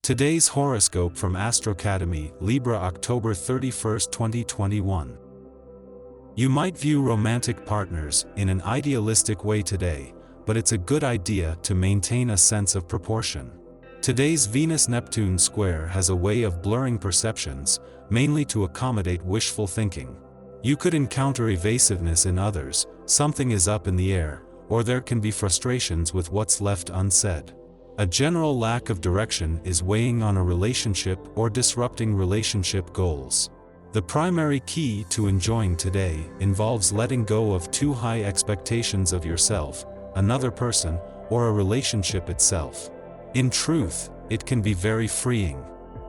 Today's horoscope from Astrocademy Libra, October 31, 2021. You might view romantic partners in an idealistic way today, but it's a good idea to maintain a sense of proportion. Today's Venus-Neptune square has a way of blurring perceptions, mainly to accommodate wishful thinking. You could encounter evasiveness in others, something is up in the air, or there can be frustrations with what's left unsaid. A general lack of direction is weighing on a relationship or disrupting relationship goals. The primary key to enjoying today involves letting go of too high expectations of yourself, another person, or a relationship itself. In truth, it can be very freeing.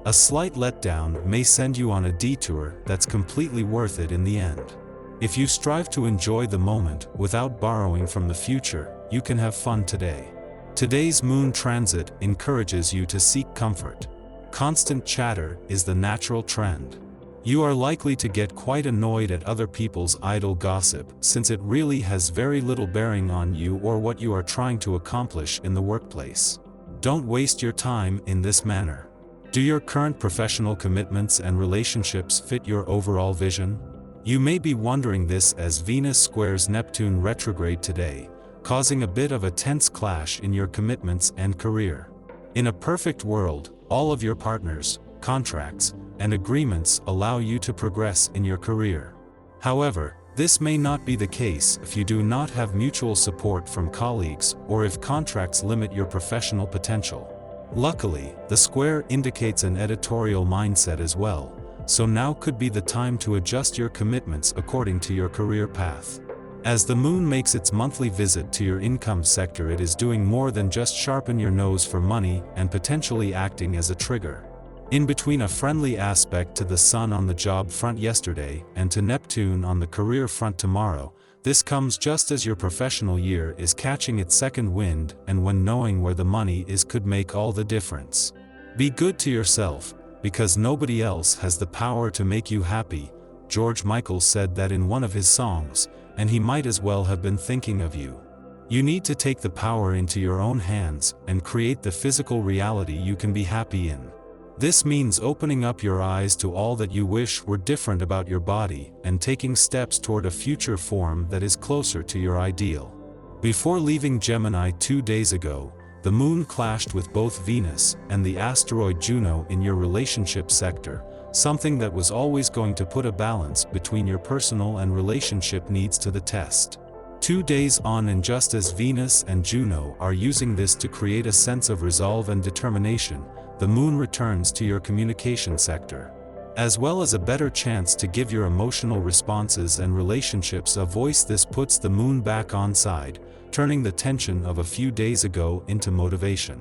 A slight letdown may send you on a detour that's completely worth it in the end. If you strive to enjoy the moment without borrowing from the future, you can have fun today. Today's moon transit encourages you to seek comfort. Constant chatter is the natural trend. You are likely to get quite annoyed at other people's idle gossip, since it really has very little bearing on you or what you are trying to accomplish in the workplace. Don't waste your time in this manner. Do your current professional commitments and relationships fit your overall vision? You may be wondering this as Venus squares Neptune retrograde today, causing a bit of a tense clash in your commitments and career. In a perfect world, all of your partners, contracts, and agreements allow you to progress in your career. However, this may not be the case if you do not have mutual support from colleagues or if contracts limit your professional potential. Luckily, the square indicates an editorial mindset as well, so now could be the time to adjust your commitments according to your career path. As the moon makes its monthly visit to your income sector, it is doing more than just sharpen your nose for money and potentially acting as a trigger. In between a friendly aspect to the sun on the job front yesterday and to Neptune on the career front tomorrow, this comes just as your professional year is catching its second wind, and when knowing where the money is could make all the difference. Be good to yourself, because nobody else has the power to make you happy. George Michael said that in one of his songs, and he might as well have been thinking of you. You need to take the power into your own hands and create the physical reality you can be happy in. This means opening up your eyes to all that you wish were different about your body and taking steps toward a future form that is closer to your ideal. Before leaving Gemini 2 days ago, the moon clashed with both Venus and the asteroid Juno in your relationship sector, something that was always going to put a balance between your personal and relationship needs to the test. 2 days on, and just as Venus and Juno are using this to create a sense of resolve and determination, the moon returns to your communication sector. As well as a better chance to give your emotional responses and relationships a voice, this puts the moon back on side, turning the tension of a few days ago into motivation.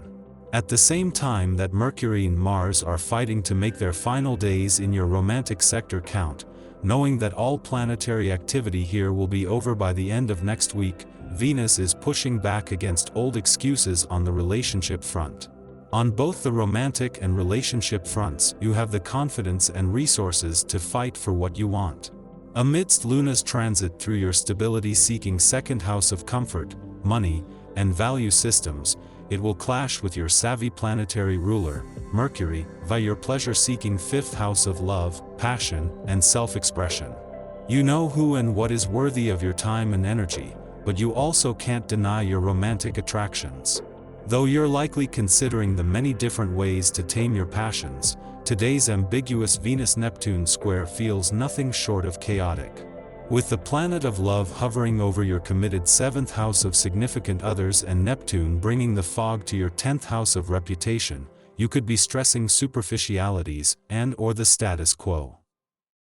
At the same time that Mercury and Mars are fighting to make their final days in your romantic sector count, knowing that all planetary activity here will be over by the end of next week, Venus is pushing back against old excuses on the relationship front. On both the romantic and relationship fronts, you have the confidence and resources to fight for what you want. Amidst Luna's transit through your stability-seeking second house of comfort, money, and value systems, it will clash with your savvy planetary ruler, Mercury, via your pleasure-seeking fifth house of love, passion, and self-expression. You know who and what is worthy of your time and energy, but you also can't deny your romantic attractions. Though you're likely considering the many different ways to tame your passions, today's ambiguous Venus-Neptune square feels nothing short of chaotic. With the planet of love hovering over your committed 7th house of significant others and Neptune bringing the fog to your 10th house of reputation, you could be stressing superficialities and/or the status quo.